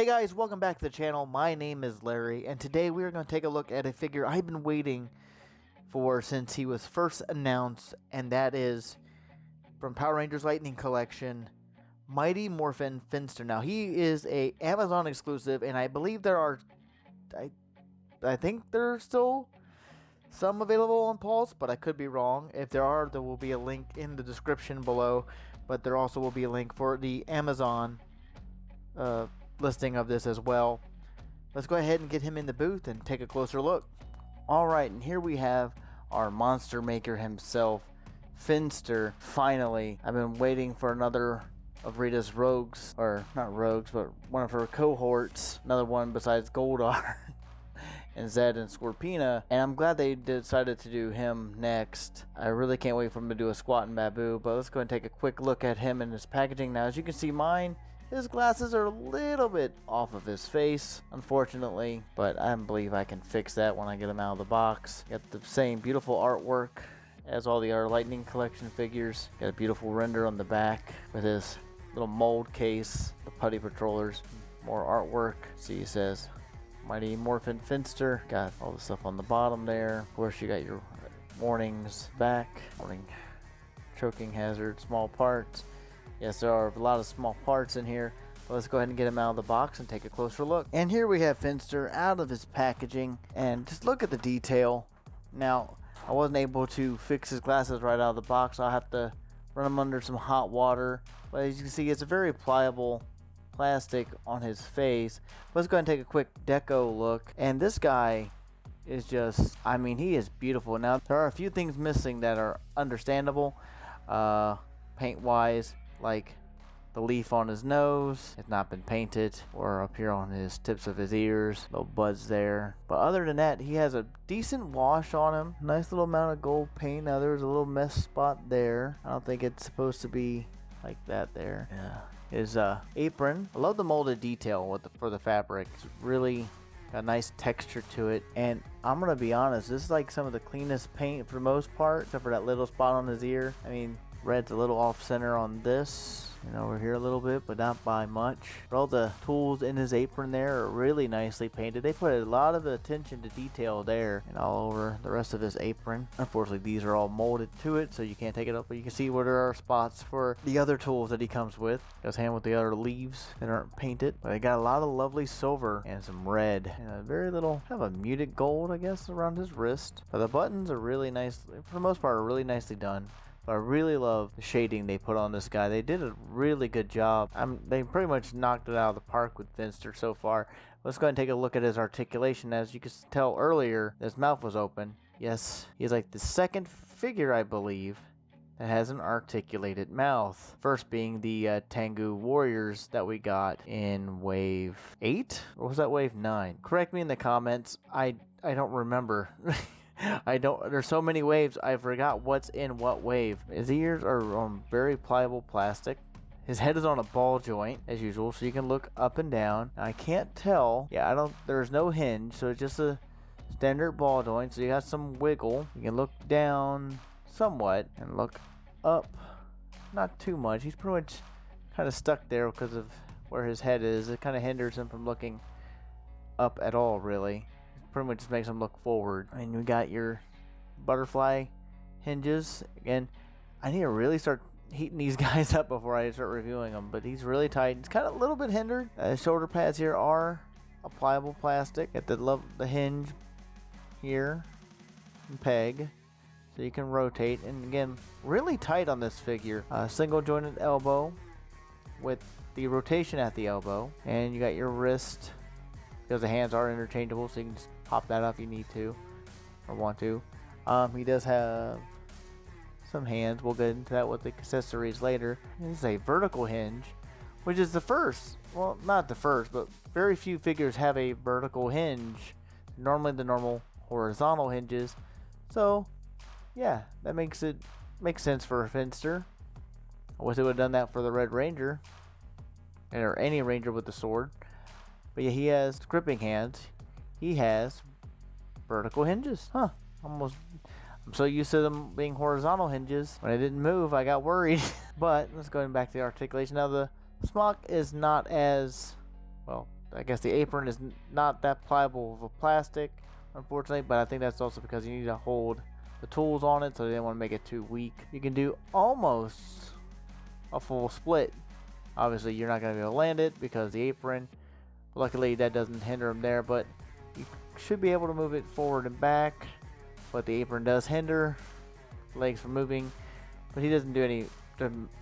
Hey guys, welcome back to the channel. My name is Larry, and today we are going to take a look at a figure I've been waiting for since he was first announced, and that is from Power Rangers Lightning Collection, Mighty Morphin Finster. Now, he is a Amazon exclusive, and I believe there are, I think there are still some available on Pulse, but I could be wrong. If there are, there will be a link in the description below, but there also will be a link for the Amazon listing of this as well. Let's go ahead and get him in the booth and take a closer look. Alright, and here we have our monster maker himself, Finster. Finally, I've been waiting for another of Rita's rogues, or not rogues, but one of her cohorts, another one besides Goldar and Zed and Scorpina, and I'm glad they decided to do him next. I really can't wait for him to do a Squat and Babu, but let's go and take a quick look at him and his packaging. Now, as you can see, his glasses are a little bit off of his face, unfortunately, but I believe I can fix that when I get him out of the box. Got the same beautiful artwork as all the other Lightning Collection figures. Got a beautiful render on the back with his little mold case, the putty patrollers, more artwork. See, it says Mighty Morphin Finster. Got all the stuff on the bottom there. Of course, you got your warnings back, warning choking hazard, small parts. Yes, there are a lot of small parts in here. But let's go ahead and get him out of the box and take a closer look. And here we have Finster out of his packaging. And just look at the detail. Now, I wasn't able to fix his glasses right out of the box. I'll have to run them under some hot water. But as you can see, it's a very pliable plastic on his face. Let's go ahead and take a quick deco look. And this guy is just, I mean, he is beautiful. Now, there are a few things missing that are understandable. Paint wise, like the leaf on his nose has not been painted, or up here on his tips of his ears, little buds there. But other than that, he has a decent wash on him, nice little amount of gold paint. Now there's a little mess spot there. I don't think it's supposed to be like that there. Yeah. His apron, I love the molded detail for the fabric. It's really got a nice texture to it, and I'm gonna be honest, this is like some of the cleanest paint for the most part, except for that little spot on his ear. I mean, red's a little off center on this and over here a little bit, but not by much. But all the tools in his apron there are really nicely painted. They put a lot of attention to detail there and all over the rest of his apron. Unfortunately, these are all molded to it, so you can't take it up, but you can see where there are spots for the other tools that he comes with. Goes hand with the other leaves that aren't painted, but they got a lot of lovely silver and some red and a very little kind of a muted gold, I guess, around his wrist. But the buttons are really nice, for the most part, are really nicely done. But I really love the shading they put on this guy. They did a really good job. They pretty much knocked it out of the park with Finster so far. Let's go ahead and take a look at his articulation. As you can tell earlier, his mouth was open. Yes, he's like the second figure, I believe, that has an articulated mouth. First being the Tengu Warriors that we got in Wave 8? Or was that Wave 9? Correct me in the comments. I don't remember. There's so many waves, I forgot what's in what wave. His ears are on very pliable plastic. His head is on a ball joint, as usual, so you can look up and down. Now, I can't tell. Yeah, there's no hinge, so it's just a standard ball joint, so you got some wiggle. You can look down somewhat and look up. Not too much. He's pretty much kind of stuck there because of where his head is. It kind of hinders him from looking up at all, really. Pretty much just makes them look forward. And we got your butterfly hinges. Again, I need to really start heating these guys up before I start reviewing them, but he's really tight. It's kind of a little bit hindered. Shoulder pads here are a pliable plastic. At the hinge here and peg, so you can rotate. And again, really tight on this figure. Single jointed elbow with the rotation at the elbow, and you got your wrist, because the hands are interchangeable, so you can just pop that off if you need to or want to. He does have some hands. We'll get into that with the accessories later. This is a vertical hinge, which is the first. Well, not the first, but very few figures have a vertical hinge. Normally the normal horizontal hinges. So, yeah, that makes sense for a Finster. I wish they would have done that for the Red Ranger, or any Ranger with the sword. But yeah, he has gripping hands. He has vertical hinges. Huh. I'm so used to them being horizontal hinges. When I didn't move, I got worried. But let's go back to the articulation. Now, the smock is not as, well, I guess the apron is not that pliable of a plastic, unfortunately, but I think that's also because you need to hold the tools on it, so they didn't want to make it too weak. You can do almost a full split. Obviously, you're not going to be able to land it because the apron. Luckily, that doesn't hinder him there, but you should be able to move it forward and back. But the apron does hinder legs from moving, but he doesn't do any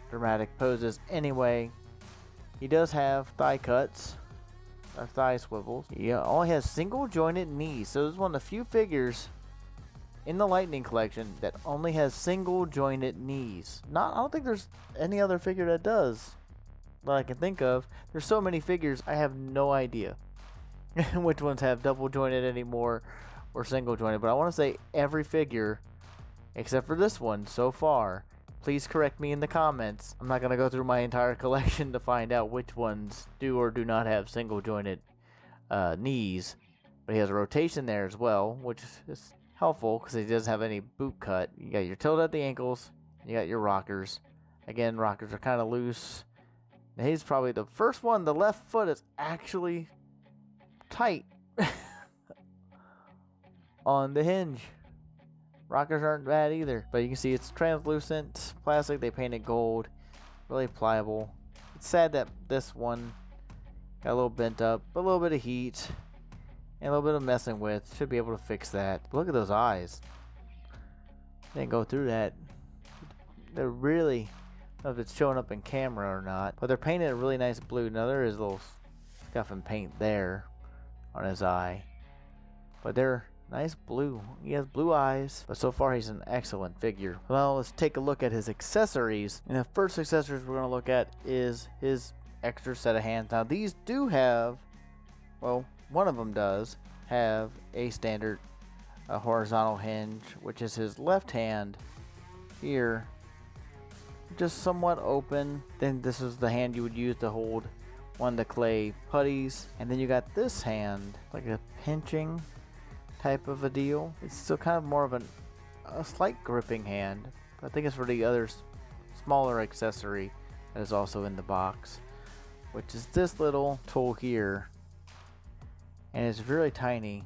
dramatic poses anyway. He does have thigh cuts, or thigh swivels. He only has single jointed knees, so this is one of the few figures in the Lightning collection that only has single jointed knees. I don't think there's any other figure that does that I can think of. There's so many figures, I have no idea which ones have double jointed anymore or single jointed, but I want to say every figure except for this one so far. Please correct me in the comments. I'm not going to go through my entire collection to find out which ones do or do not have single jointed knees, but he has a rotation there as well, which is helpful because he doesn't have any boot cut. You got your tilt at the ankles, you got your rockers. Again, rockers are kind of loose. Now he's probably the first one. The left foot is actually tight on the hinge. Rockers aren't bad either, but you can see it's translucent plastic. They painted gold, really pliable. It's sad that this one got a little bent up, but a little bit of heat and a little bit of messing with. Should be able to fix that. Look at those eyes. Didn't go through that. They're really, I don't know if it's showing up in camera or not, but they're painted a really nice blue. Now there is a little scuff and paint there on his eye, but they're nice blue. He has blue eyes, but so far he's an excellent figure. Well, let's take a look at his accessories. And the first accessories we're going to look at is his extra set of hands. Now these do have, well, one of them does have a standard horizontal hinge, which is his left hand here, just somewhat open. Then this is the hand you would use to hold one of the clay putties. And then you got this hand, like a pinching type of a deal. It's still kind of more of a slight gripping hand. I think it's for the other smaller accessory that is also in the box, which is this little tool here, and it's really tiny.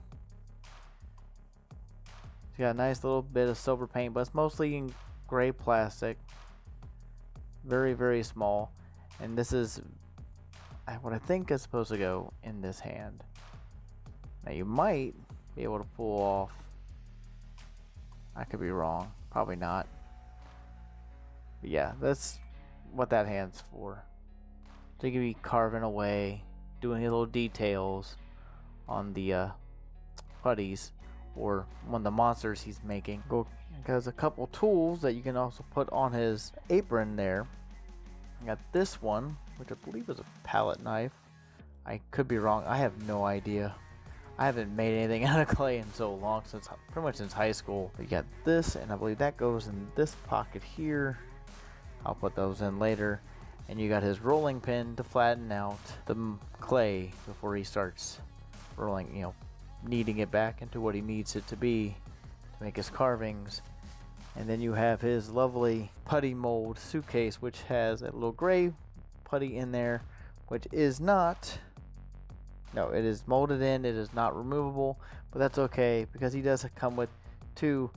It's got a nice little bit of silver paint, but it's mostly in gray plastic. Very, very small. And this is what I think is supposed to go in this hand. Now you might be able to pull off, I could be wrong, probably not, but yeah, that's what that hand's for. So you could be carving away, doing his little details on the putties or one of the monsters he's making. There's a couple tools that you can also put on his apron there. I got this one, which I believe is a palette knife. I could be wrong, I have no idea. I haven't made anything out of clay in so long, pretty much since high school. But you got this, and I believe that goes in this pocket here. I'll put those in later. And you got his rolling pin to flatten out the clay before he starts rolling, kneading it back into what he needs it to be to make his carvings. And then you have his lovely putty mold suitcase, which has a little gray putty in there, which is not... No, it is molded in. It is not removable, but that's okay because he does come with two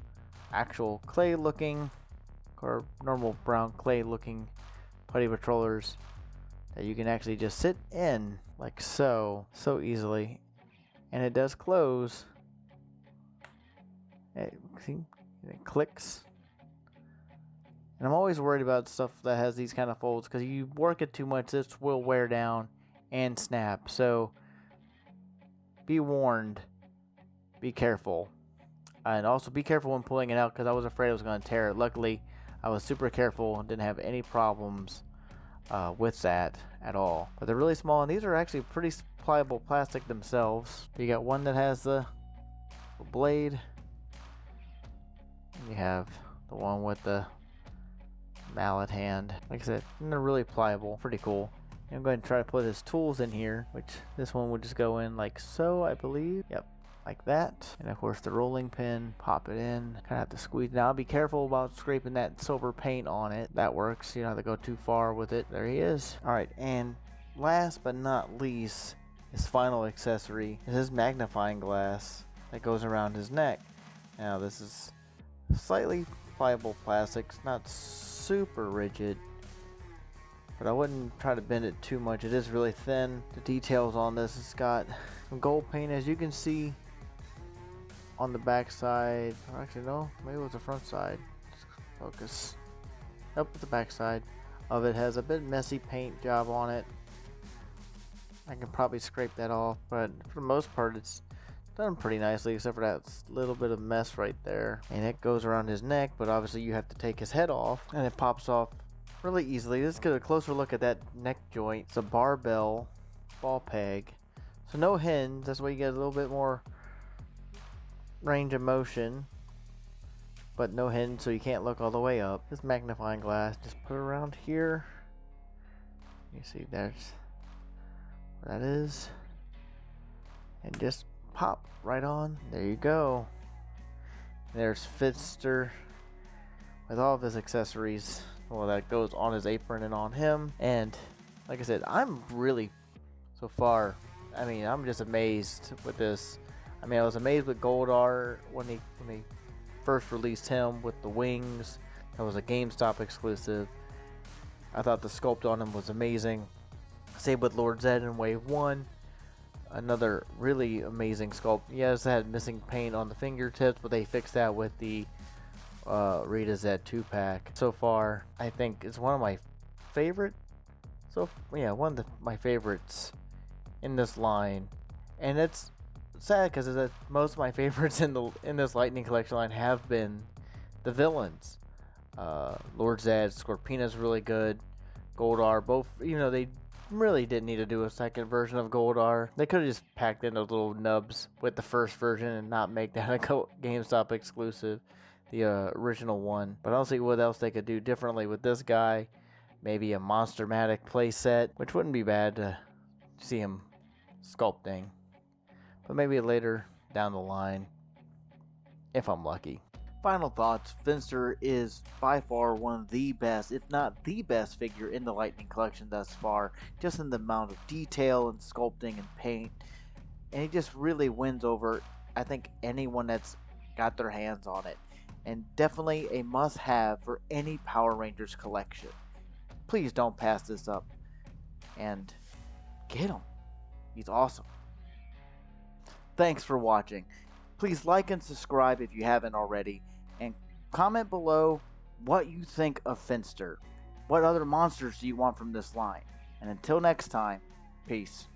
actual clay looking or normal brown clay looking putty patrollers that you can actually just sit in like so easily, and it does close. See, it clicks. And I'm always worried about stuff that has these kind of folds because you work it too much, this will wear down and snap. So be warned, be careful, and also be careful when pulling it out because I was afraid I was going to tear it. Luckily, I was super careful and didn't have any problems with that at all. But they're really small, and these are actually pretty pliable plastic themselves. You got one that has the blade, and you have the one with the mallet hand. Like I said, they're really pliable, pretty cool. I'm going to try to put his tools in here, which this one would just go in like so, I believe. Yep, like that. And of course the rolling pin, pop it in. Kind of have to squeeze. Now be careful about scraping that silver paint on it. That works. You don't have to go too far with it. There he is. Alright, and last but not least his final accessory is his magnifying glass that goes around his neck. Now this is slightly pliable plastic, it's not super rigid, but I wouldn't try to bend it too much. It is really thin. The details on this, it's got some gold paint, as you can see on the back side. Actually no, maybe it was the front side. Let's focus. Up at the back side of it has a bit messy paint job on it. I can probably scrape that off, but for the most part it's done pretty nicely, except for that little bit of mess right there. And it goes around his neck, but obviously you have to take his head off, and it pops off really easily. Let's get a closer look at that neck joint. It's a barbell ball peg, so no hinge. That's why you get a little bit more range of motion, but no hinge, so you can't look all the way up. This magnifying glass, just put it around here. You see there's where that is, and just pop right on. There you go. There's Finster with all of his accessories. Well, that goes on his apron and on him. And like I said, I'm really, so far, I mean, I'm just amazed with this. I mean, I was amazed with Goldar when they first released him with the wings. That was a GameStop exclusive. I thought the sculpt on him was amazing. Same with Lord Zed in Wave 1. Another really amazing sculpt. Yes, it had missing paint on the fingertips, but they fixed that with the Rita Zed 2-pack. So far, I think it's one of my favorite. One of my favorites in this line, and it's sad because most of my favorites in this Lightning Collection line have been the villains. Lord Zed, Scorpina's really good. Goldar, both, they really didn't need to do a second version of Goldar. They could have just packed in those little nubs with the first version and not make that a GameStop exclusive, the original one. But I don't see what else they could do differently with this guy. Maybe a Monster-matic playset, which wouldn't be bad to see him sculpting. But maybe later down the line, if I'm lucky. Final thoughts, Finster is by far one of the best, if not the best figure in the Lightning Collection thus far, just in the amount of detail and sculpting and paint. And he just really wins over, I think, anyone that's got their hands on it. And definitely a must-have for any Power Rangers collection. Please don't pass this up. And get him. He's awesome. Thanks for watching. Please like and subscribe if you haven't already, and comment below what you think of Finster. What other monsters do you want from this line? And until next time, peace.